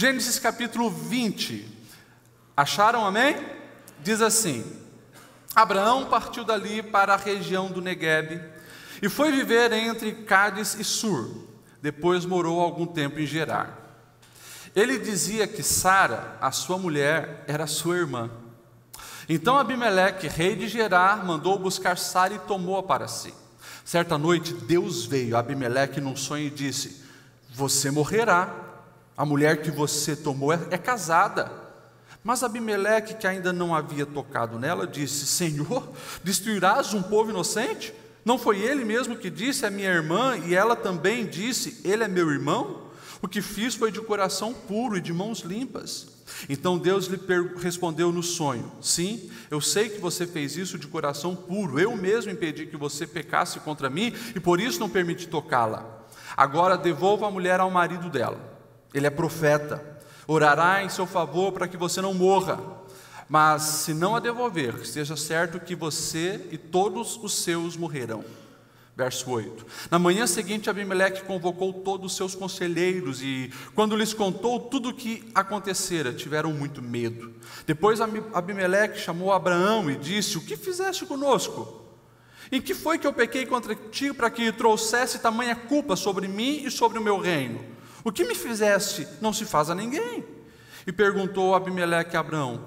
Gênesis capítulo 20. Acharam, amém? Diz assim: Abraão partiu dali para a região do Neguebe e foi viver entre Cádiz e Sur. Depois morou algum tempo em Gerar. Ele dizia que Sara, a sua mulher, era sua irmã. Então Abimeleque, rei de Gerar, mandou buscar Sara e tomou-a para si. Certa noite Deus veio a Abimeleque num sonho e disse: você morrerá, a mulher que você tomou é casada. Mas Abimeleque, que ainda não havia tocado nela, disse: Senhor, destruirás um povo inocente? Não foi ele mesmo que disse: é minha irmã? E ela também disse: ele é meu irmão? O que fiz foi de coração puro e de mãos limpas. Então Deus lhe respondeu no sonho: sim, eu sei que você fez isso de coração puro. Eu mesmo impedi que você pecasse contra mim e por isso não permiti tocá-la. Agora devolva a mulher ao marido dela. Ele é profeta, orará em seu favor para que você não morra. Mas se não a devolver, esteja certo que você e todos os seus morrerão. Verso 8. Na manhã seguinte, Abimeleque convocou todos os seus conselheiros e, quando lhes contou tudo o que acontecera, tiveram muito medo. Depois Abimeleque chamou Abraão e disse: o que fizeste conosco? Em que foi que eu pequei contra ti para que trouxesse tamanha culpa sobre mim e sobre o meu reino? O que me fizeste não se faz a ninguém. E perguntou Abimeleque a Abraão: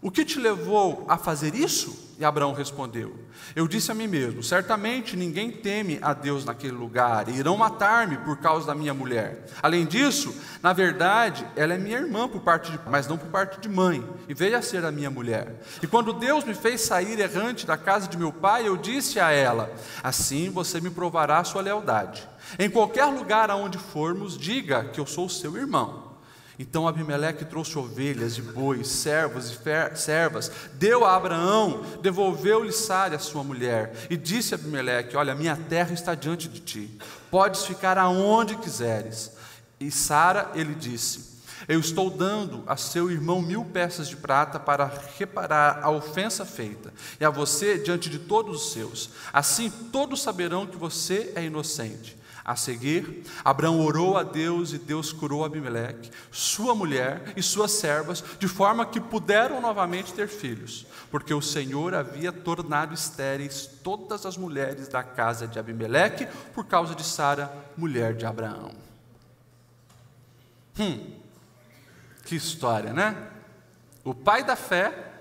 o que te levou a fazer isso? E Abraão respondeu: eu disse a mim mesmo, certamente ninguém teme a Deus naquele lugar, e irão matar-me por causa da minha mulher. Além disso, na verdade, ela é minha irmã por parte de pai, mas não por parte de mãe, e veio a ser a minha mulher. E quando Deus me fez sair errante da casa de meu pai, eu disse a ela: assim você me provará a sua lealdade. Em qualquer lugar aonde formos, diga que eu sou seu irmão. Então Abimeleque trouxe ovelhas e bois, servos e servas, deu a Abraão, devolveu-lhe Sara, a sua mulher, e disse a Abimeleque: olha, minha terra está diante de ti, podes ficar aonde quiseres. E Sara, ele disse: eu estou dando a seu irmão 1000 peças de prata para reparar a ofensa feita, e a você diante de todos os seus, assim todos saberão que você é inocente. A seguir, Abraão orou a Deus e Deus curou Abimeleque, sua mulher e suas servas, de forma que puderam novamente ter filhos, porque o Senhor havia tornado estéreis todas as mulheres da casa de Abimeleque por causa de Sara, mulher de Abraão. Que história, né? O pai da fé,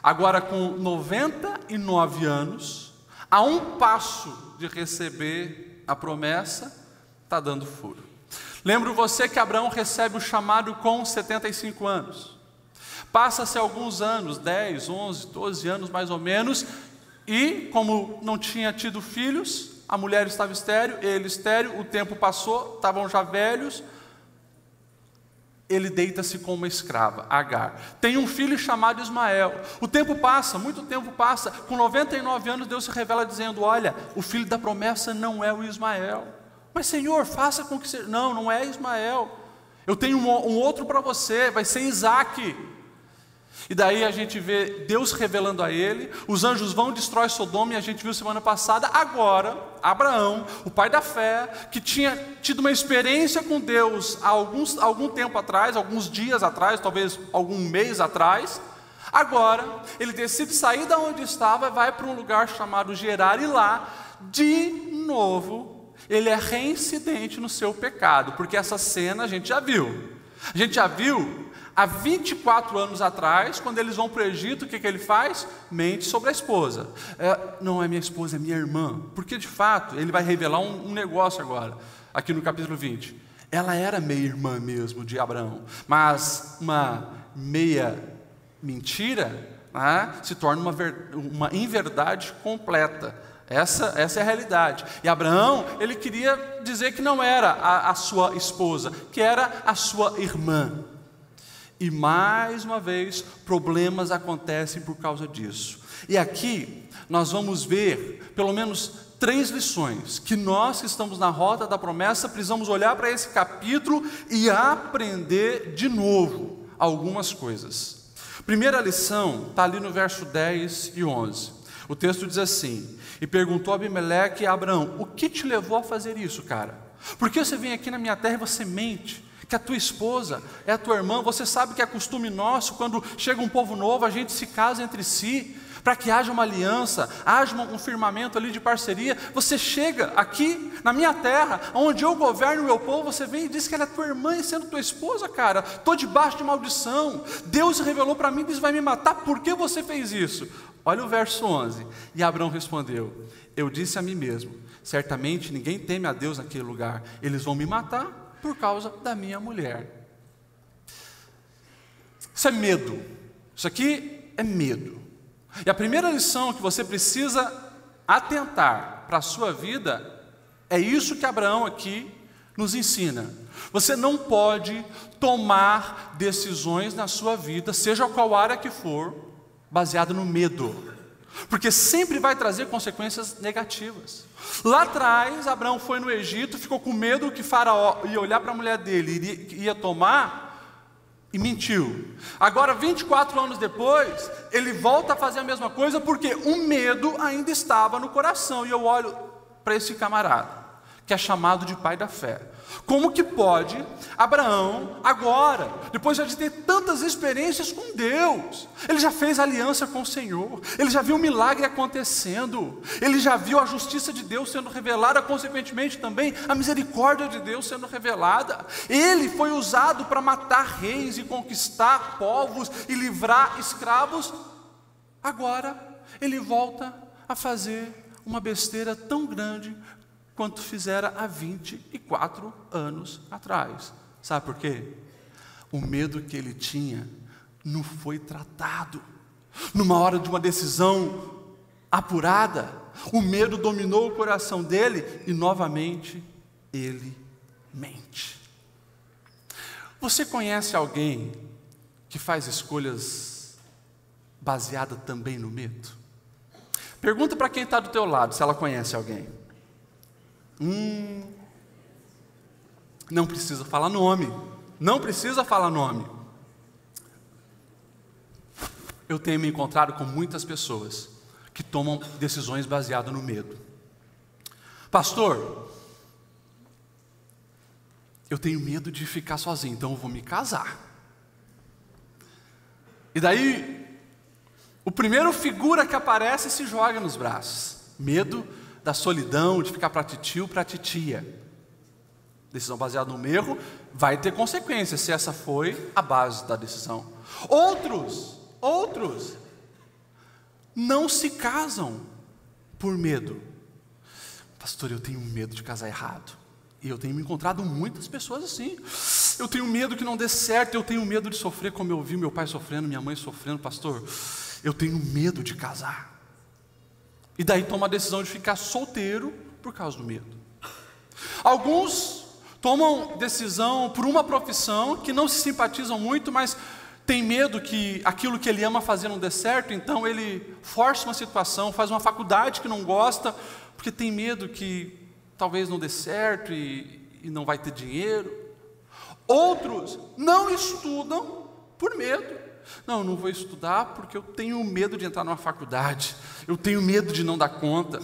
agora com 99 anos, a um passo de receber a promessa, está dando furo. Lembro você que Abraão recebe o chamado com 75 anos. Passa-se alguns anos, 10, 11, 12 anos mais ou menos, e como não tinha tido filhos, a mulher estava estéril, ele estéril, o tempo passou, estavam já velhos, ele deita-se com uma escrava, Agar. Tem um filho chamado Ismael. O tempo passa, muito tempo passa. Com 99 anos, Deus se revela dizendo: olha, o filho da promessa não é o Ismael. Mas Senhor, faça com que seja. Não, não é Ismael. Eu tenho um outro para você, vai ser Isaque. E daí a gente vê Deus revelando a ele, os anjos vão, destrói Sodoma, e a gente viu semana passada. Agora, Abraão, o pai da fé, que tinha tido uma experiência com Deus há algum tempo atrás, alguns dias atrás, talvez algum mês atrás, agora ele decide sair da onde estava e vai para um lugar chamado Gerar, e lá, de novo, ele é reincidente no seu pecado, porque essa cena a gente já viu. A gente já viu há 24 anos atrás, quando eles vão para o Egito, o que ele faz? Mente sobre a esposa. Não é minha esposa, é minha irmã. Porque de fato, ele vai revelar um negócio agora, aqui no capítulo 20. Ela era meia-irmã mesmo de Abraão, mas uma meia mentira, né, se torna uma inverdade completa. Essa é a realidade. E Abraão, ele queria dizer que não era a sua esposa, que era a sua irmã. E mais uma vez, problemas acontecem por causa disso. E aqui, nós vamos ver pelo menos 3 lições, que nós que estamos na rota da promessa, precisamos olhar para esse capítulo e aprender de novo algumas coisas. Primeira lição, está ali no verso 10 e 11. O texto diz assim: e perguntou a Abimeleque a Abraão: o que te levou a fazer isso, cara? Por que você vem aqui na minha terra e você mente? que a tua esposa é a tua irmã. Você sabe que é costume nosso, quando chega um povo novo, a gente se casa entre si, para que haja uma aliança, haja um firmamento ali de parceria. Você chega aqui na minha terra, onde eu governo o meu povo, você vem e diz que ela é tua irmã e sendo tua esposa, cara, estou debaixo de maldição, Deus revelou para mim que Deus vai me matar, por que você fez isso? Olha o verso 11, e Abraão respondeu, eu disse a mim mesmo, certamente ninguém teme a Deus naquele lugar, eles vão me matar por causa da minha mulher. Isso é medo, isso aqui é medo. E a primeira lição que você precisa atentar para a sua vida é isso que Abraão aqui nos ensina. Você não pode tomar decisões na sua vida, seja qual área que for, baseada no medo, porque sempre vai trazer consequências negativas. Lá atrás, Abraão foi no Egito, ficou com medo que Faraó ia olhar para a mulher dele e ia tomar, e mentiu. Agora 24 anos depois, ele volta a fazer a mesma coisa, porque o medo ainda estava no coração. E eu olho para esse camarada, que é chamado de pai da fé. Como que pode Abraão, agora, depois de ter tantas experiências com Deus, ele já fez aliança com o Senhor, ele já viu um milagre acontecendo, ele já viu a justiça de Deus sendo revelada, consequentemente também a misericórdia de Deus sendo revelada. Ele foi usado para matar reis e conquistar povos e livrar escravos. Agora ele volta a fazer uma besteira tão grande quanto fizera há 24 anos atrás. Sabe por quê? O medo que ele tinha não foi tratado. Numa hora de uma decisão apurada, o medo dominou o coração dele e novamente ele mente. Você conhece alguém que faz escolhas baseadas também no medo? Pergunta para quem está do teu lado se ela conhece alguém. Não precisa falar nome. Não precisa falar nome. Eu tenho me encontrado com muitas pessoas que tomam decisões baseadas no medo. Pastor, eu tenho medo de ficar sozinho, então eu vou me casar. E daí, o primeiro figura que aparece se joga nos braços. Medo da solidão, de ficar para titio, para titia. Decisão baseada no erro vai ter consequências, se essa foi a base da decisão. Outros não se casam por medo. Pastor, eu tenho medo de casar errado. E eu tenho me encontrado muitas pessoas assim. Eu tenho medo que não dê certo, eu tenho medo de sofrer como eu vi meu pai sofrendo, minha mãe sofrendo. Pastor, eu tenho medo de casar. E daí toma a decisão de ficar solteiro por causa do medo. Alguns tomam decisão por uma profissão que não se simpatizam muito, mas tem medo que aquilo que ele ama fazer não dê certo, então ele força uma situação, faz uma faculdade que não gosta, porque tem medo que talvez não dê certo e não vai ter dinheiro. Outros não estudam por medo. Não vou estudar porque eu tenho medo de entrar numa faculdade, eu tenho medo de não dar conta.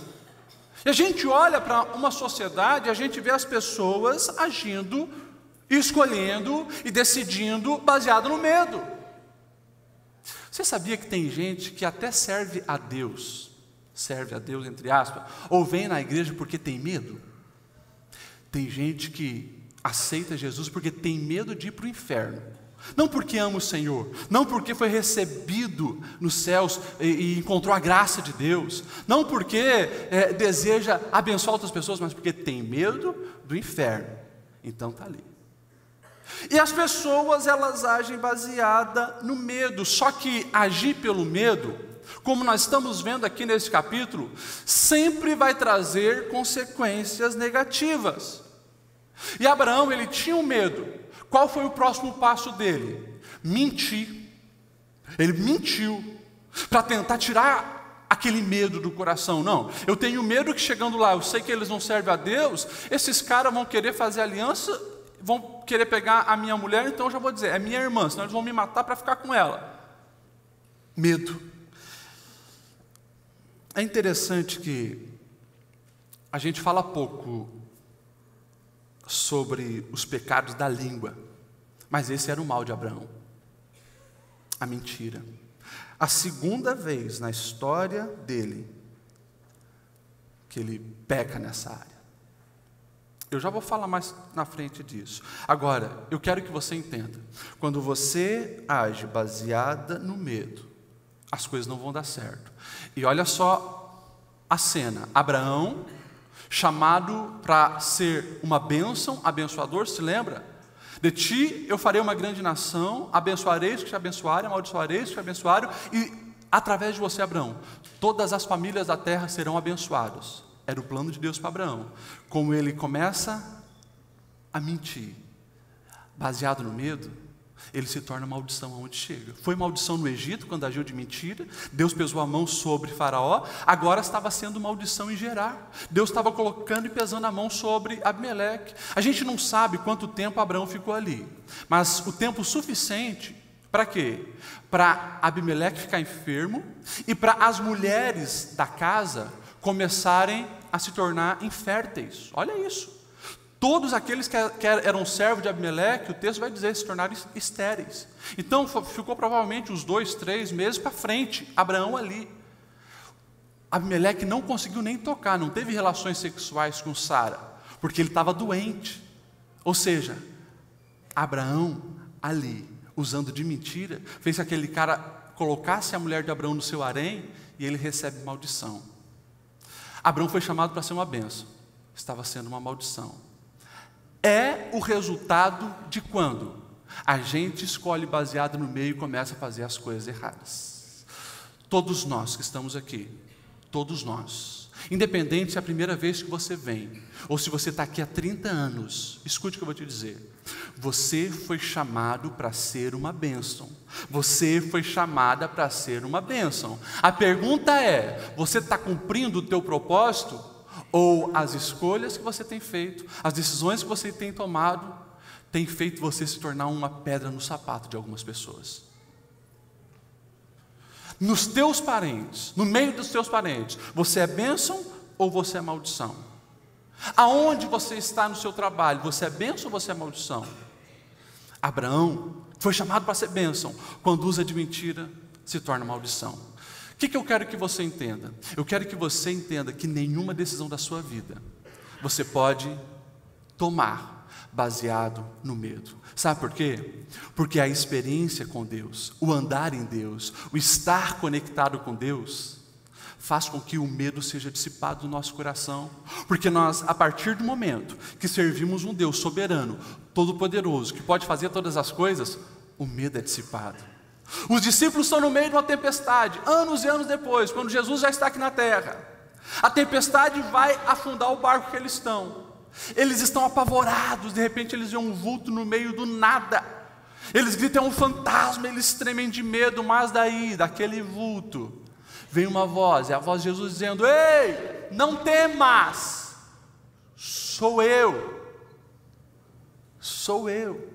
E a gente olha para uma sociedade, a gente vê as pessoas agindo, escolhendo e decidindo baseado no medo. Você sabia que tem gente que até serve a Deus entre aspas, ou vem na igreja porque tem medo? Tem gente que aceita Jesus porque tem medo de ir para o inferno. Não porque ama o Senhor, não porque foi recebido nos céus e encontrou a graça de Deus, não porque deseja abençoar outras pessoas, mas porque tem medo do inferno. Então está ali. E as pessoas, elas agem baseada no medo, só que agir pelo medo, como nós estamos vendo aqui nesse capítulo, sempre vai trazer consequências negativas. E Abraão, ele tinha um medo. Qual foi o próximo passo dele? Mentir. Ele mentiu para tentar tirar aquele medo do coração. Não, eu tenho medo que chegando lá, eu sei que eles não servem a Deus, esses caras vão querer fazer aliança, vão querer pegar a minha mulher, então eu já vou dizer, é minha irmã, senão eles vão me matar para ficar com ela. Medo. É interessante que a gente fala pouco sobre os pecados da língua. Mas esse era o mal de Abraão, a mentira. A segunda vez na história dele que ele peca nessa área. Eu já vou falar mais na frente disso. Agora, eu quero que você entenda. Quando você age baseada no medo, as coisas não vão dar certo. E olha só a cena. Abraão, chamado para ser uma bênção, abençoador, se lembra? De ti eu farei uma grande nação, abençoarei os que te abençoarem, amaldiçoarei os que te abençoarem, e através de você, Abraão, todas as famílias da terra serão abençoadas. Era o plano de Deus para Abraão. Como ele começa a mentir, baseado no medo, ele se torna maldição aonde chega. Foi maldição no Egito, quando agiu de mentira. Deus pesou a mão sobre Faraó. Agora estava sendo maldição em Gerar. Deus estava colocando e pesando a mão sobre Abimeleque. A gente não sabe quanto tempo Abraão ficou ali, mas o tempo suficiente para quê? Para Abimeleque ficar enfermo e para as mulheres da casa começarem a se tornar inférteis. Olha isso. Todos aqueles que eram servos de Abimeleque, o texto vai dizer, se tornaram estéreis. Então ficou provavelmente uns 2, 3 meses para frente, Abraão ali. Abimeleque não conseguiu nem tocar, não teve relações sexuais com Sara, porque ele estava doente. Ou seja, Abraão ali, usando de mentira, fez que aquele cara colocasse a mulher de Abraão no seu harém e ele recebe maldição. Abraão foi chamado para ser uma bênção, estava sendo uma maldição. É o resultado de quando a gente escolhe baseado no meio e começa a fazer as coisas erradas. Todos nós que estamos aqui, todos nós, independente se é a primeira vez que você vem, ou se você está aqui há 30 anos, escute o que eu vou te dizer. Você foi chamado para ser uma bênção. Você foi chamada para ser uma bênção. A pergunta é, você está cumprindo o teu propósito? Ou as escolhas que você tem feito, as decisões que você tem tomado, tem feito você se tornar uma pedra no sapato de algumas pessoas? Nos teus parentes, no meio dos teus parentes, você é bênção ou você é maldição? Aonde você está no seu trabalho, você é bênção ou você é maldição? Abraão foi chamado para ser bênção, quando usa de mentira, se torna maldição. O que eu quero que você entenda? Eu quero que você entenda que nenhuma decisão da sua vida você pode tomar baseado no medo. Sabe por quê? Porque a experiência com Deus, o andar em Deus, o estar conectado com Deus, faz com que o medo seja dissipado do nosso coração. Porque nós, a partir do momento que servimos um Deus soberano, todo-poderoso, que pode fazer todas as coisas, o medo é dissipado. Os discípulos estão no meio de uma tempestade, anos e anos depois, quando Jesus já está aqui na terra. A tempestade vai afundar o barco que eles estão. Eles estão apavorados, de repente eles veem um vulto no meio do nada. Eles gritam, é um fantasma, eles tremem de medo, mas daí, daquele vulto, vem uma voz, é a voz de Jesus dizendo, ei, não temas, sou eu. Sou eu.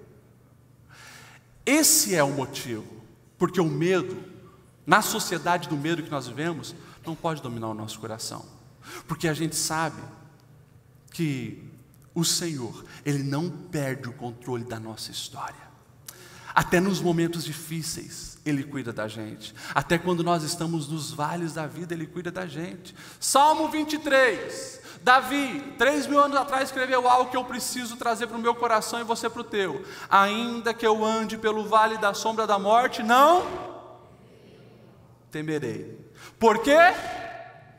Esse é o motivo. Porque o medo, na sociedade do medo que nós vivemos, não pode dominar o nosso coração. Porque a gente sabe que o Senhor, Ele não perde o controle da nossa história. Até nos momentos difíceis, Ele cuida da gente. Até quando nós estamos nos vales da vida, Ele cuida da gente. Salmo 23, Davi, 3.000 anos atrás, escreveu algo que eu preciso trazer para o meu coração e você para o teu. Ainda que eu ande pelo vale da sombra da morte, não temerei. Porque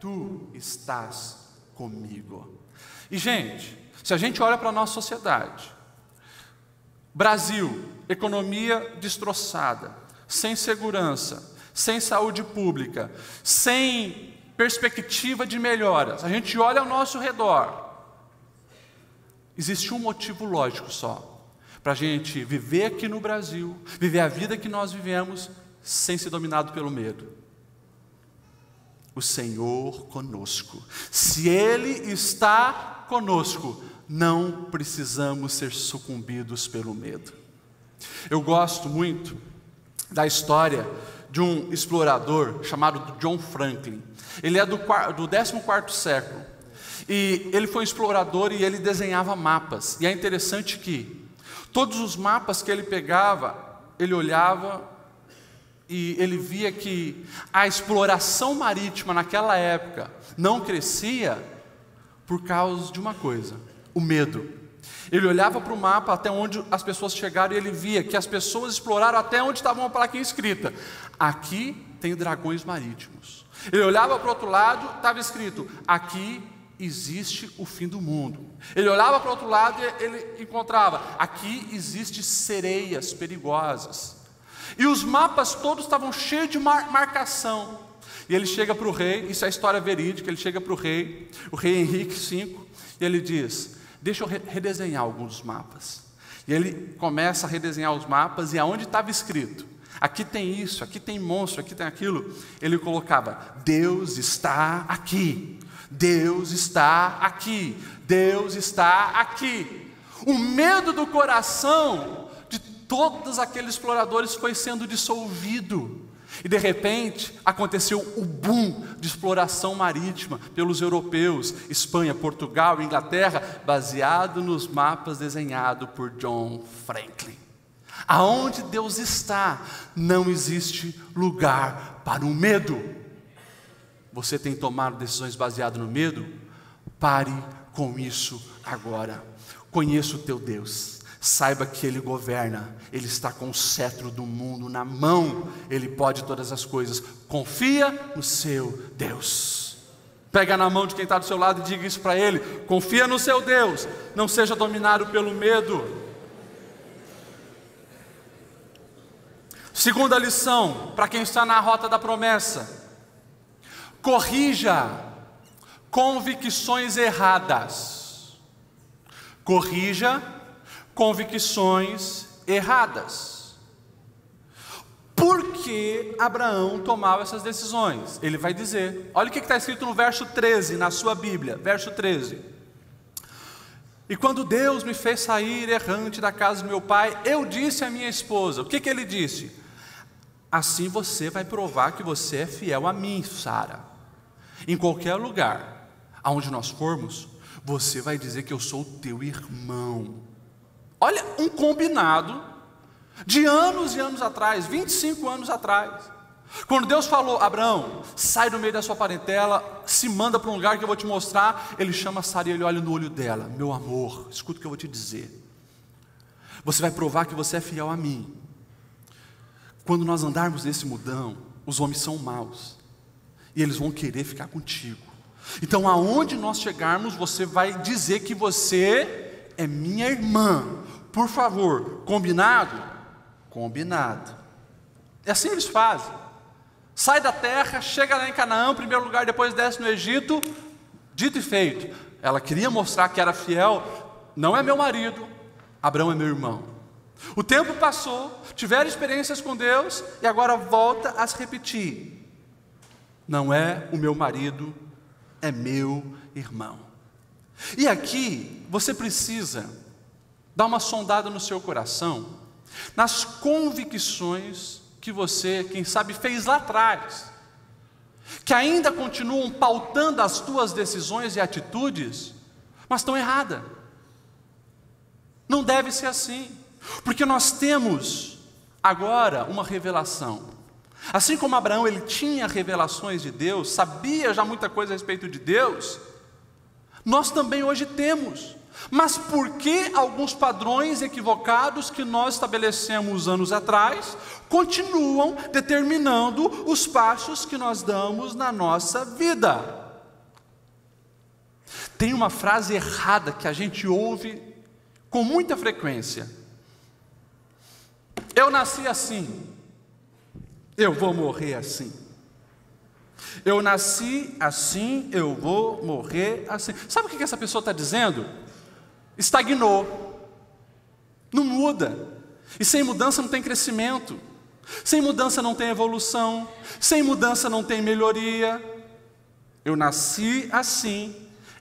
tu estás comigo. E gente, se a gente olha para a nossa sociedade, Brasil, economia destroçada, sem segurança, sem saúde pública, sem perspectiva de melhoras, a gente olha ao nosso redor, existe um motivo lógico só, para a gente viver aqui no Brasil, viver a vida que nós vivemos, sem ser dominado pelo medo. O Senhor conosco. Se Ele está conosco, não precisamos ser sucumbidos pelo medo. Eu gosto muito da história de um explorador chamado John Franklin. Ele é do 14º século. E ele foi um explorador e ele desenhava mapas. E é interessante que Todos os mapas que ele pegava, ele olhava e ele via que a exploração marítima naquela época não crescia por causa de uma coisa: o medo. Ele olhava para o mapa até onde as pessoas chegaram e ele via que as pessoas exploraram até onde estava uma plaquinha escrita: aqui tem dragões marítimos. Ele olhava para o outro lado, estava escrito: aqui existe o fim do mundo. Ele olhava para o outro lado e ele encontrava: aqui existem sereias perigosas. E os mapas todos estavam cheios de marcação. E ele chega para o rei, isso é história verídica, ele chega para o rei Henrique V, e ele diz: deixa eu redesenhar alguns dos mapas. E ele começa a redesenhar os mapas, e aonde estava escrito: aqui tem isso, aqui tem monstro, aqui tem aquilo, ele colocava: Deus está aqui, Deus está aqui, Deus está aqui. O medo do coração de todos aqueles exploradores foi sendo dissolvido. E de repente aconteceu o boom de exploração marítima pelos europeus, Espanha, Portugal, Inglaterra, baseado nos mapas desenhados por John Franklin. Aonde Deus está, não existe lugar para o medo. Você tem tomado decisões baseadas no medo? Pare com isso agora. Conheça o teu Deus. Saiba que Ele governa, Ele está com o cetro do mundo na mão, Ele pode todas as coisas. Confia no seu Deus. Pega na mão de quem está do seu lado e diga isso para ele: confia no seu Deus, não seja dominado pelo medo. Segunda lição, para quem está na rota da promessa: corrija convicções erradas. Corrija convicções erradas. Por que Abraão tomava essas decisões? Ele vai dizer, olha o que está escrito no verso 13 na sua Bíblia, verso 13: e quando Deus me fez sair errante da casa do meu pai, eu disse à minha esposa, o que ele disse? Assim você vai provar que você é fiel a mim, Sara. Em qualquer lugar aonde nós formos, você vai dizer que eu sou o teu irmão. Olha, um combinado de anos e anos atrás, 25 anos atrás. Quando Deus falou: Abraão, sai do meio da sua parentela, se manda para um lugar que eu vou te mostrar. Ele chama Sara e ele olha no olho dela: meu amor, escuta o que eu vou te dizer. Você vai provar que você é fiel a mim. Quando nós andarmos nesse mundão, os homens são maus e eles vão querer ficar contigo. Então aonde nós chegarmos, você vai dizer que você é minha irmã. Por favor, combinado? Combinado. É assim eles fazem. Sai da terra, chega lá em Canaã, primeiro lugar, depois desce no Egito. Dito e feito. Ela queria mostrar que era fiel. Não é meu marido, Abraão é meu irmão. O tempo passou, tiveram experiências com Deus e agora volta a se repetir. Não é o meu marido, é meu irmão. E aqui você precisa dar uma sondada no seu coração, nas convicções que você, quem sabe, fez lá atrás, que ainda continuam pautando as tuas decisões e atitudes, mas estão erradas. Não deve ser assim, porque nós temos agora uma revelação. Assim como Abraão, ele tinha revelações de Deus, sabia já muita coisa a respeito de Deus, nós também hoje temos. Mas por que alguns padrões equivocados que nós estabelecemos anos atrás continuam determinando os passos que nós damos na nossa vida? Tem uma frase errada que a gente ouve com muita frequência: eu nasci assim, eu vou morrer assim. Eu nasci assim, eu vou morrer assim. Sabe o que essa pessoa está dizendo? Estagnou, não muda. E sem mudança não tem crescimento, sem mudança não tem evolução, sem mudança não tem melhoria. Eu nasci assim,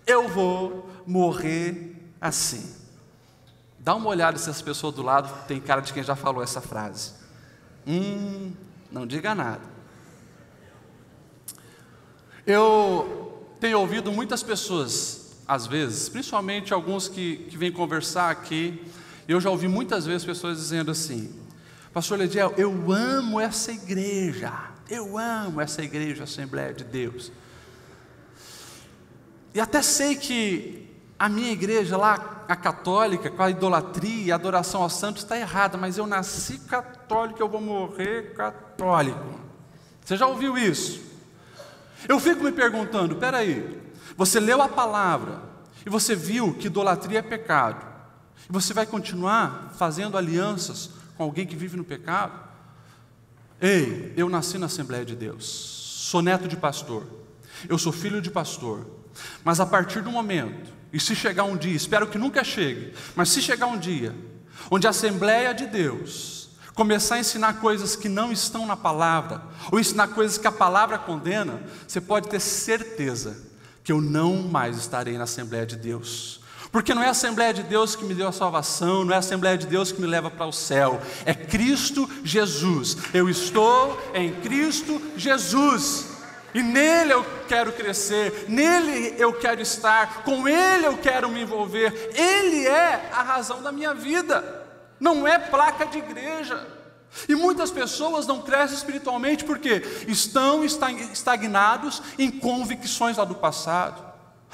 eu vou morrer assim. Dá uma olhada se essa pessoa do lado tem cara de quem já falou essa frase. Não diga nada. Eu tenho ouvido muitas pessoas, às vezes, principalmente alguns que vêm conversar aqui, Eu já ouvi muitas vezes pessoas dizendo assim: pastor Lediel, eu amo essa igreja, Assembleia de Deus. E até sei que a minha igreja lá, a católica, com a idolatria e a adoração aos santos, está errada, mas eu nasci católico, eu vou morrer católico. Você já ouviu isso? Eu fico me perguntando, peraí, você leu a palavra e você viu que idolatria é pecado, e você vai continuar fazendo alianças com alguém que vive no pecado? Ei, eu nasci na Assembleia de Deus, sou neto de pastor, eu sou filho de pastor, mas a partir do momento, e se chegar um dia, espero que nunca chegue, mas se chegar um dia, onde a Assembleia de Deus começar a ensinar coisas que não estão na palavra, ou ensinar coisas que a palavra condena, você pode ter certeza que eu não mais estarei na Assembleia de Deus. Porque não é a Assembleia de Deus que me deu a salvação, não é a Assembleia de Deus que me leva para o céu, é Cristo Jesus. Eu estou em Cristo Jesus, e nele eu quero crescer, nele eu quero estar, com ele eu quero me envolver, ele é a razão da minha vida, não é placa de igreja. E muitas pessoas não crescem espiritualmente porque estão estagnados em convicções lá do passado.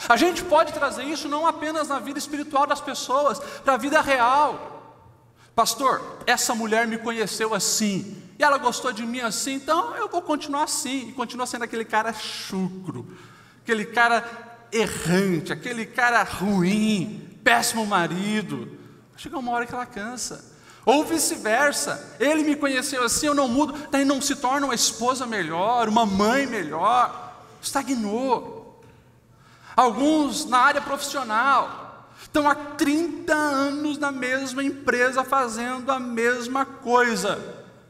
A gente pode trazer isso não apenas na vida espiritual das pessoas, para a vida real. Pastor, essa mulher me conheceu assim, e ela gostou de mim assim, então eu vou continuar assim, e continua sendo aquele cara chucro, aquele cara errante, aquele cara ruim, péssimo marido. Chega uma hora que ela cansa. Ou vice-versa, ele me conheceu assim, eu não mudo, daí não se torna uma esposa melhor, uma mãe melhor, estagnou. Alguns na área profissional, estão há 30 anos na mesma empresa fazendo a mesma coisa,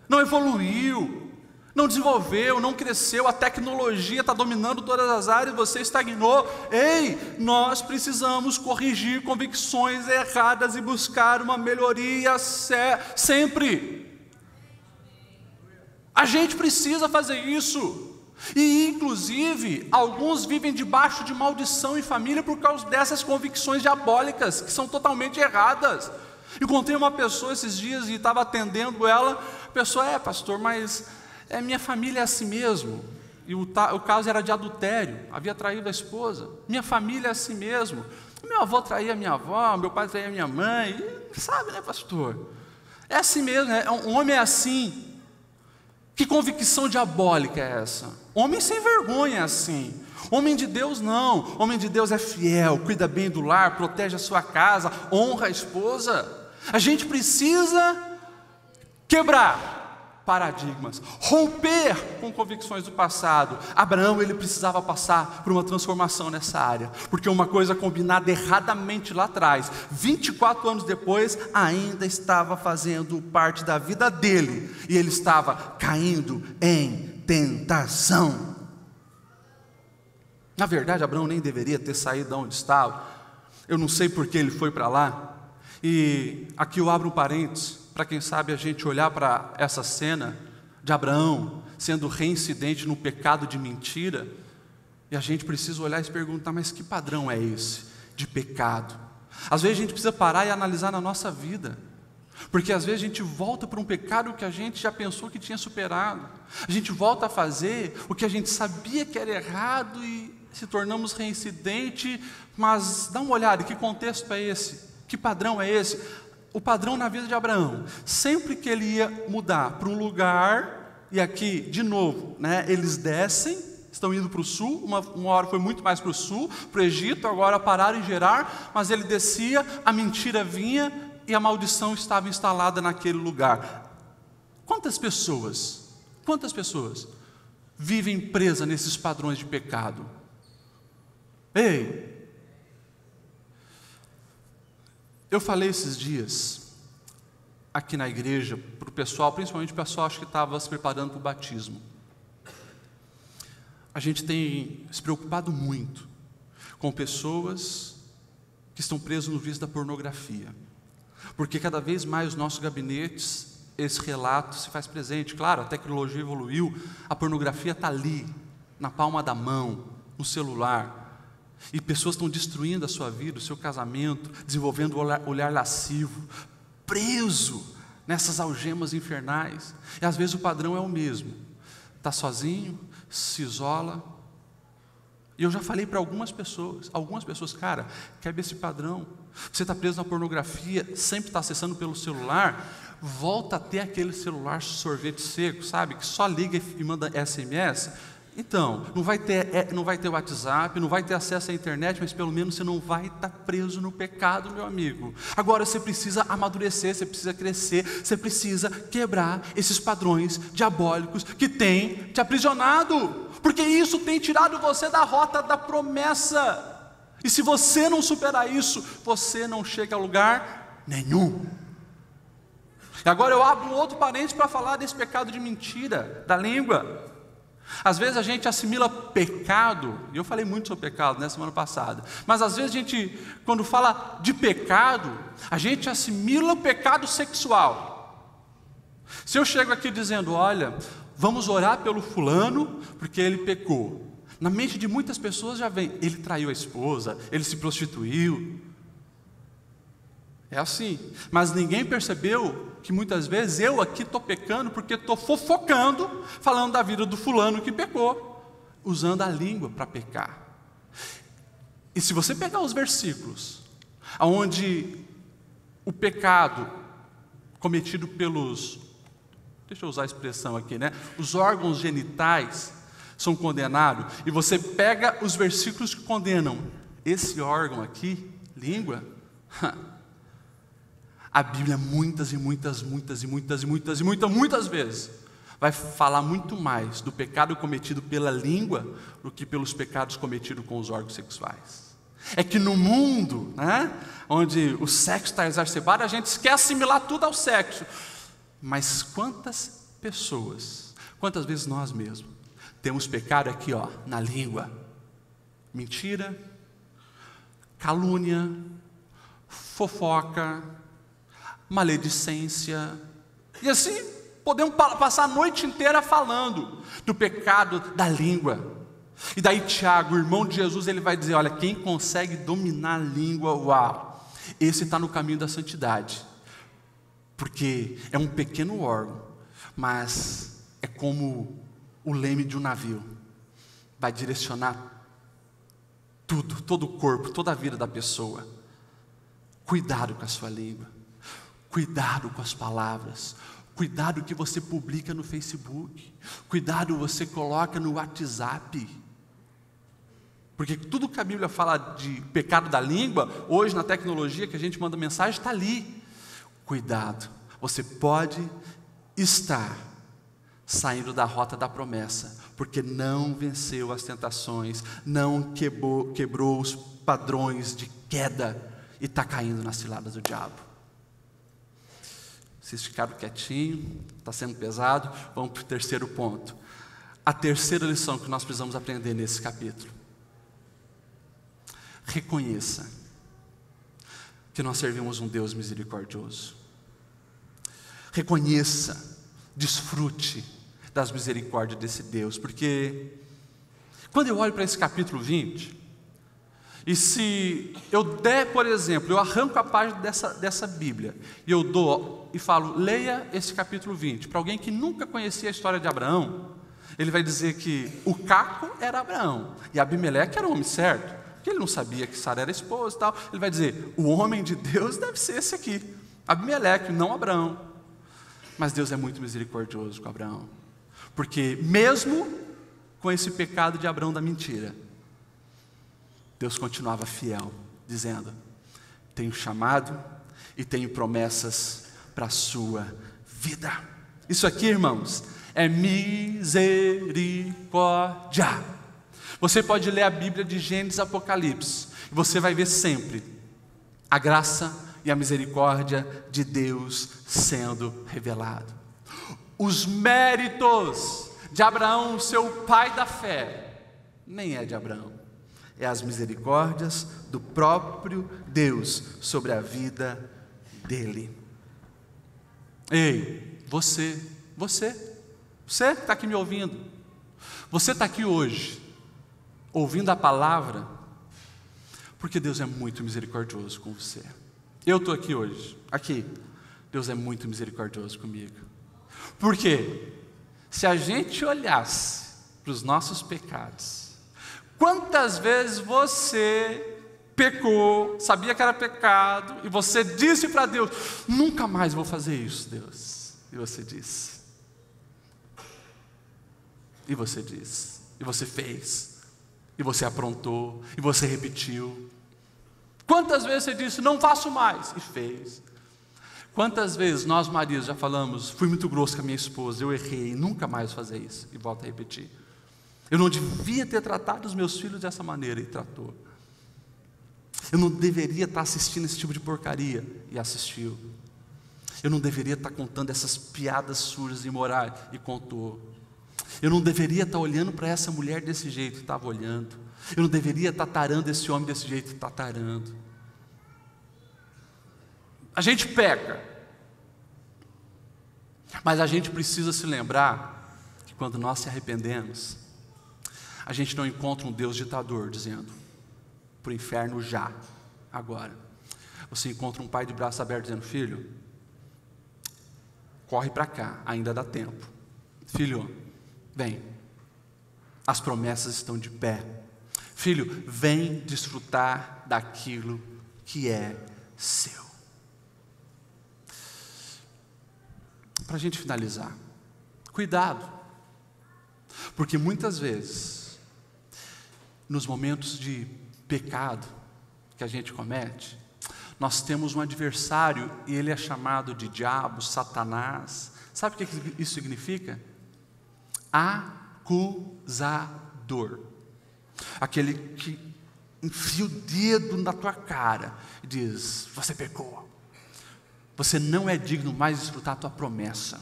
não evoluiu, não desenvolveu, não cresceu, a tecnologia está dominando todas as áreas, você estagnou. Ei, nós precisamos corrigir convicções erradas e buscar uma melhoria sempre. A gente precisa fazer isso. E inclusive, alguns vivem debaixo de maldição em família por causa dessas convicções diabólicas, que são totalmente erradas. Encontrei uma pessoa esses dias e estava atendendo ela, a pessoa, pastor, mas minha família é assim mesmo, e o caso era de adultério, havia traído a esposa, minha família é assim mesmo, meu avô traía a minha avó, meu pai traía a minha mãe, e, sabe, né, pastor, é assim mesmo, um homem é assim. Que convicção diabólica é essa? Homem sem vergonha é assim. Homem de Deus não. Homem de Deus é fiel, cuida bem do lar, protege a sua casa, honra a esposa. A gente precisa quebrar paradigmas, romper com convicções do passado. Abraão, ele precisava passar por uma transformação nessa área, porque uma coisa combinada erradamente lá atrás, 24 anos depois, ainda estava fazendo parte da vida dele, e ele estava caindo em tentação. Na verdade, Abraão nem deveria ter saído de onde estava. Eu não sei porque ele foi para lá. E aqui eu abro um parênteses, para quem sabe a gente olhar para essa cena de Abraão sendo reincidente no pecado de mentira, e a gente precisa olhar e se perguntar, mas que padrão é esse de pecado? Às vezes a gente precisa parar e analisar na nossa vida, porque às vezes a gente volta para um pecado que a gente já pensou que tinha superado, a gente volta a fazer o que a gente sabia que era errado e se tornamos reincidente. Mas dá uma olhada, que contexto é esse? Que padrão é esse? O padrão na vida de Abraão, sempre que ele ia mudar para um lugar, e aqui de novo, né, eles descem, estão indo para o sul, uma hora foi muito mais para o sul, para o Egito, agora pararam em Gerar, mas ele descia, a mentira vinha e a maldição estava instalada naquele lugar. Quantas pessoas vivem presas nesses padrões de pecado? Ei! Eu falei esses dias, aqui na igreja, para o pessoal, principalmente o pessoal acho que estava se preparando para o batismo. A gente tem se preocupado muito com pessoas que estão presas no vício da pornografia, porque cada vez mais os nossos gabinetes, esse relato se faz presente. Claro, a tecnologia evoluiu, a pornografia está ali, na palma da mão, no celular. E pessoas estão destruindo a sua vida, o seu casamento, desenvolvendo o olhar lascivo, preso nessas algemas infernais. E às vezes o padrão é o mesmo. Está sozinho, se isola. E eu já falei para algumas pessoas, cara, quebra esse padrão. Você está preso na pornografia, sempre está acessando pelo celular, volta a ter aquele celular sorvete seco, sabe? Que só liga e manda SMS. Então, não vai ter WhatsApp, não vai ter acesso à internet, mas pelo menos você não vai estar preso no pecado, meu amigo. Agora você precisa amadurecer, você precisa crescer, você precisa quebrar esses padrões diabólicos que têm te aprisionado, porque isso tem tirado você da rota da promessa. E se você não superar isso, você não chega a lugar nenhum. E agora eu abro um outro parênteses para falar desse pecado de mentira, da língua. Às vezes a gente assimila pecado, e eu falei muito sobre pecado, né, semana passada, mas às vezes a gente, quando fala de pecado, a gente assimila o pecado sexual. Se eu chego aqui dizendo, olha, vamos orar pelo fulano, porque ele pecou, na mente de muitas pessoas já vem, ele traiu a esposa, ele se prostituiu. É assim, mas ninguém percebeu que muitas vezes eu aqui estou pecando porque estou fofocando, falando da vida do fulano que pecou, usando a língua para pecar. E se você pegar os versículos, onde o pecado cometido pelos, deixa eu usar a expressão aqui, né? Os órgãos genitais são condenados, e você pega os versículos que condenam esse órgão aqui, língua, a Bíblia muitas vezes vai falar muito mais do pecado cometido pela língua do que pelos pecados cometidos com os órgãos sexuais. É que no mundo, né, onde o sexo está exacerbado, a gente quer assimilar tudo ao sexo. Mas quantas pessoas, quantas vezes nós mesmos temos pecado aqui, ó, na língua? Mentira, calúnia, fofoca, maledicência, e assim podemos passar a noite inteira falando do pecado da língua. E daí Tiago, o irmão de Jesus, ele vai dizer, olha, quem consegue dominar a língua, uau, esse está no caminho da santidade, porque é um pequeno órgão, mas é como o leme de um navio, vai direcionar tudo, todo o corpo, toda a vida da pessoa. Cuidado com a sua língua. Cuidado com as palavras, cuidado que você publica no Facebook, cuidado você coloca no WhatsApp, porque tudo que a Bíblia fala de pecado da língua, hoje na tecnologia que a gente manda mensagem, está ali. Cuidado, você pode estar saindo da rota da promessa, porque não venceu as tentações, não quebrou os padrões de queda, e está caindo nas ciladas do diabo. Vocês ficaram quietinhos, está sendo pesado, vamos para o terceiro ponto. A terceira lição que nós precisamos aprender nesse capítulo. Reconheça que nós servimos um Deus misericordioso. Reconheça, desfrute das misericórdias desse Deus, porque quando eu olho para esse capítulo 20, e se eu der, por exemplo, eu arranco a página dessa Bíblia, e eu dou e falo, leia esse capítulo 20, para alguém que nunca conhecia a história de Abraão, ele vai dizer que o Caco era Abraão, e Abimeleque era o homem certo, porque ele não sabia que Sara era esposa e tal, ele vai dizer, o homem de Deus deve ser esse aqui, Abimeleque, não Abraão. Mas Deus é muito misericordioso com Abraão, porque mesmo com esse pecado de Abraão da mentira, Deus continuava fiel, dizendo, tenho chamado e tenho promessas para a sua vida. Isso aqui, irmãos, é misericórdia. Você pode ler a Bíblia de Gênesis a Apocalipse, e você vai ver sempre a graça e a misericórdia de Deus sendo revelado. Os méritos de Abraão, seu pai da fé, nem é de Abraão, é as misericórdias do próprio Deus sobre a vida dele. Ei, você que está aqui me ouvindo, você está aqui hoje, ouvindo a palavra, porque Deus é muito misericordioso com você. Eu estou aqui hoje, Deus é muito misericordioso comigo. Por quê? Se a gente olhasse para os nossos pecados, quantas vezes você pecou, sabia que era pecado, e você disse para Deus: nunca mais vou fazer isso, Deus. E você disse. E você disse. E você fez. E você aprontou. E você repetiu. Quantas vezes você disse: não faço mais, e fez. Quantas vezes nós, maridos, já falamos: fui muito grosso com a minha esposa, eu errei, nunca mais vou fazer isso, e volto a repetir. Eu não devia ter tratado os meus filhos dessa maneira, e tratou. Eu não deveria estar assistindo esse tipo de porcaria, e assistiu. Eu não deveria estar contando essas piadas sujas e imorais, e contou. Eu não deveria estar olhando para essa mulher desse jeito, e estava olhando. Eu não deveria estar tarando esse homem desse jeito, e está tarando. A gente peca, mas a gente precisa se lembrar que quando nós se arrependemos, a gente não encontra um Deus ditador dizendo: para o inferno já, agora. Você encontra um pai de braço aberto dizendo: filho, corre para cá, ainda dá tempo. Filho, vem, as promessas estão de pé. Filho, vem desfrutar daquilo que é seu. Para a gente finalizar, cuidado, porque muitas vezes, nos momentos de pecado que a gente comete, nós temos um adversário, e ele é chamado de diabo, Satanás. Sabe o que isso significa? Acusador. Aquele que enfia o dedo na tua cara e diz: você pecou. Você não é digno mais de desfrutar a tua promessa.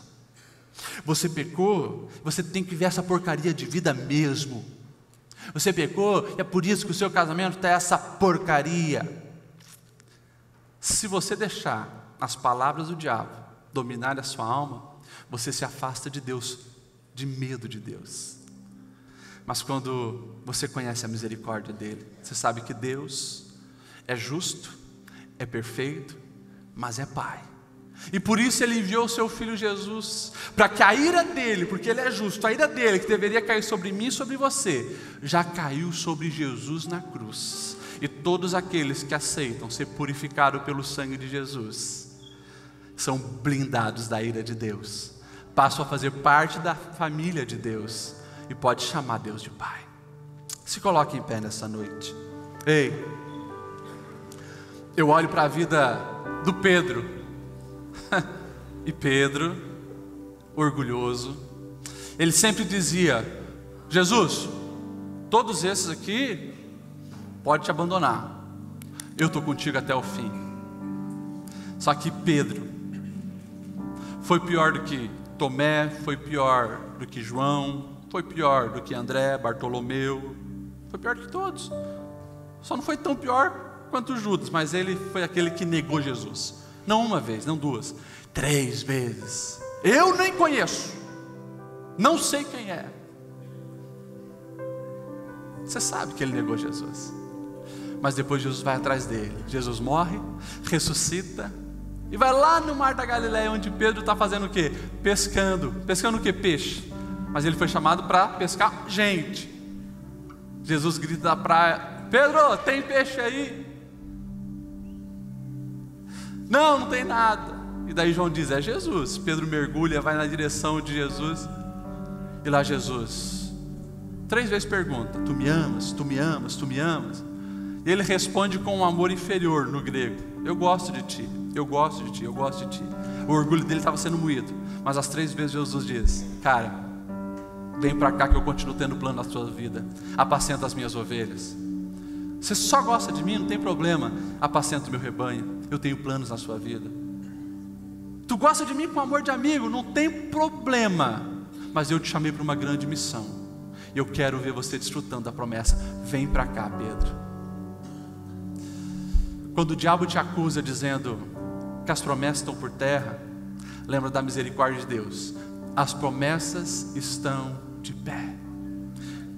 Você pecou, você tem que ver essa porcaria de vida mesmo. Você pecou, e é por isso que o seu casamento está essa porcaria. Se você deixar as palavras do diabo dominarem a sua alma, você se afasta de Deus, de medo de Deus. Mas quando você conhece a misericórdia dele, você sabe que Deus é justo, é perfeito, mas é Pai. E por isso Ele enviou o seu Filho Jesus, para que a ira dele, porque Ele é justo, a ira dele que deveria cair sobre mim e sobre você, já caiu sobre Jesus na cruz. E todos aqueles que aceitam ser purificados pelo sangue de Jesus, são blindados da ira de Deus, passam a fazer parte da família de Deus, e pode chamar Deus de Pai. Se coloque em pé nessa noite. Ei, eu olho para a vida do Pedro, e Pedro, orgulhoso, ele sempre dizia: Jesus, todos esses aqui pode te abandonar, eu estou contigo até o fim. Só que Pedro foi pior do que Tomé, foi pior do que João, foi pior do que André, Bartolomeu, foi pior do que todos. Só não foi tão pior quanto Judas, mas ele foi aquele que negou Jesus. Não uma vez, não duas, 3 vezes. Eu nem conheço, não sei quem é. Você sabe que ele negou Jesus, mas depois Jesus vai atrás dele. Jesus morre, ressuscita e vai lá no mar da Galileia, onde Pedro está fazendo o quê? Pescando. Pescando o quê? Peixe. Mas ele foi chamado para pescar gente. Jesus grita da praia: Pedro, tem peixe aí? Não, não tem nada. E daí João diz: é Jesus. Pedro mergulha, vai na direção de Jesus, e lá Jesus 3 vezes pergunta: tu me amas? Tu me amas? Tu me amas? E ele responde com um amor inferior no grego: eu gosto de ti, eu gosto de ti, eu gosto de ti. O orgulho dele estava sendo moído, mas as 3 vezes Jesus diz: cara, vem para cá que eu continuo tendo plano na sua vida, apacenta as minhas ovelhas. Você só gosta de mim, não tem problema, apacenta o meu rebanho, eu tenho planos na sua vida. Tu gosta de mim com amor de amigo, não tem problema, mas eu te chamei para uma grande missão, e eu quero ver você desfrutando da promessa. Vem para cá, Pedro. Quando o diabo te acusa dizendo que as promessas estão por terra, lembra da misericórdia de Deus. As promessas estão de pé.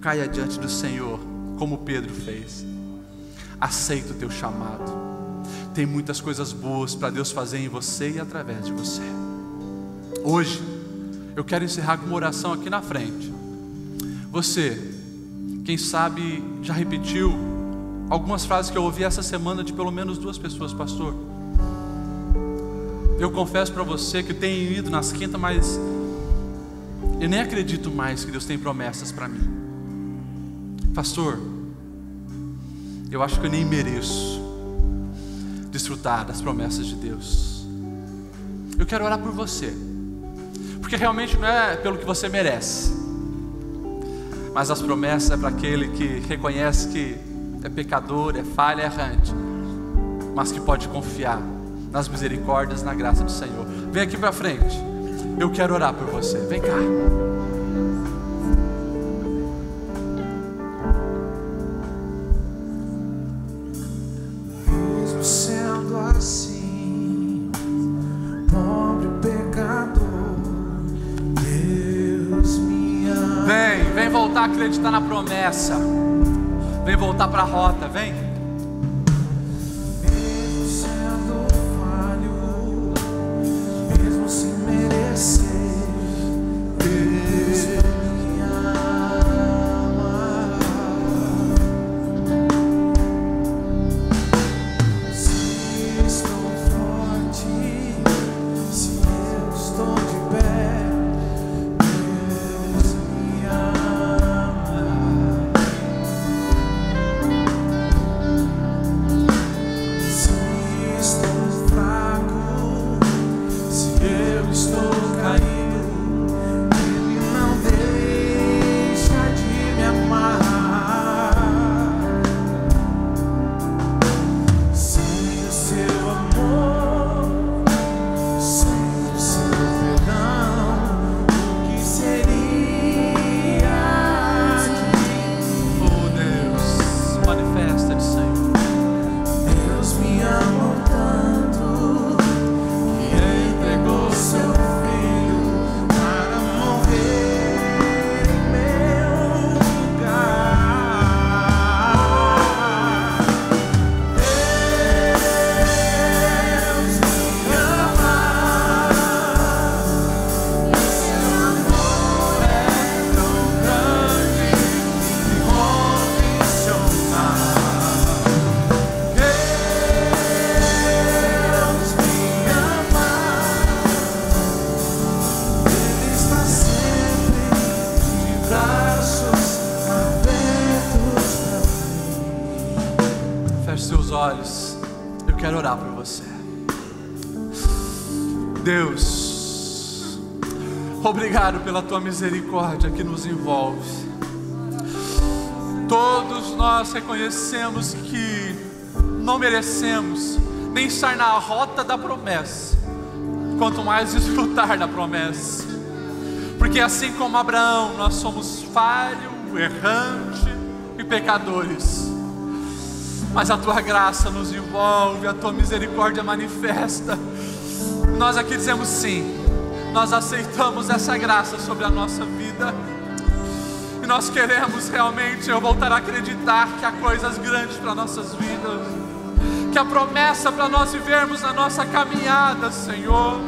Caia diante do Senhor, como Pedro fez. Aceita o teu chamado. tem muitas coisas boas para Deus fazer em você e através de você. Hoje, eu quero encerrar com uma oração aqui na frente. Você, quem sabe, já repetiu algumas frases que eu ouvi essa semana de pelo menos 2 pessoas, pastor. Eu confesso para você que tenho ido nas quintas, mas eu nem acredito mais que Deus tem promessas para mim. Pastor, eu acho que eu nem mereço desfrutar das promessas de Deus. Eu quero orar por você, porque realmente não é pelo que você merece, mas as promessas é para aquele que reconhece que é pecador, é falha, é errante, mas que pode confiar nas misericórdias, na graça do Senhor. Vem aqui para frente, eu quero orar por você. Vem cá. Mesmo sendo assim, pobre pecador, Deus me ama. Vem voltar a acreditar na promessa. Vem voltar para a rota, vem. Mesmo sendo falho, mesmo sem merecer, Deus me ama. Se estou forte, se eu estou de pé, Deus me ama. Se estou fraco, se eu estou caído, Ele não deixa de me amar. Sem o seu amor, sem o seu perdão, o que seria de mim? Oh Deus, manifesta-te, Senhor. Deus me ama tanto que entregou seu filho para morrer em meu lugar. Deus me ama, seu amor é tão grande e incondicional. Deus me ama, Ele está sempre de braços abertos para mim. Feche seus olhos, eu quero orar por você. Deus, obrigado pela tua misericórdia que nos envolve. Todos nós reconhecemos que não merecemos nem estar na rota da promessa, quanto mais desfrutar da promessa, porque assim como Abraão, nós somos falho, errante e pecadores, mas a tua graça nos envolve, a tua misericórdia manifesta. Nós aqui dizemos sim, nós aceitamos essa graça sobre a nossa vida, e nós queremos realmente voltar a acreditar que há coisas grandes para nossas vidas, que há promessa para nós vivermos na nossa caminhada, Senhor.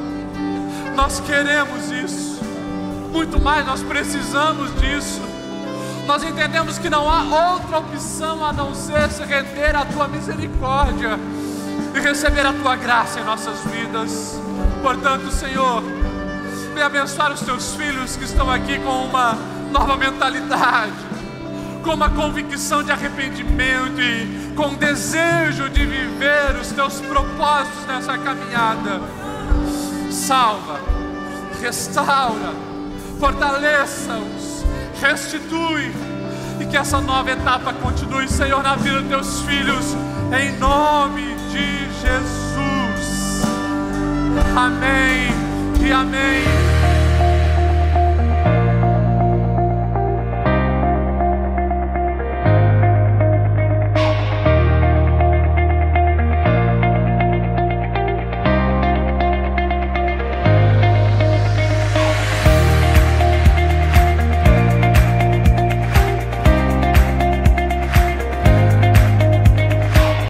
Nós queremos isso, muito mais, nós precisamos disso. Nós entendemos que não há outra opção a não ser se render à tua misericórdia e receber a tua graça em nossas vidas. Portanto, Senhor, vem abençoar os teus filhos que estão aqui com uma nova mentalidade, com uma convicção de arrependimento e com desejo de viver os teus propósitos nessa caminhada. Salva, restaura, fortaleça-os, restitui, e que essa nova etapa continue, Senhor, na vida dos teus filhos, em nome de Jesus. Amém e amém.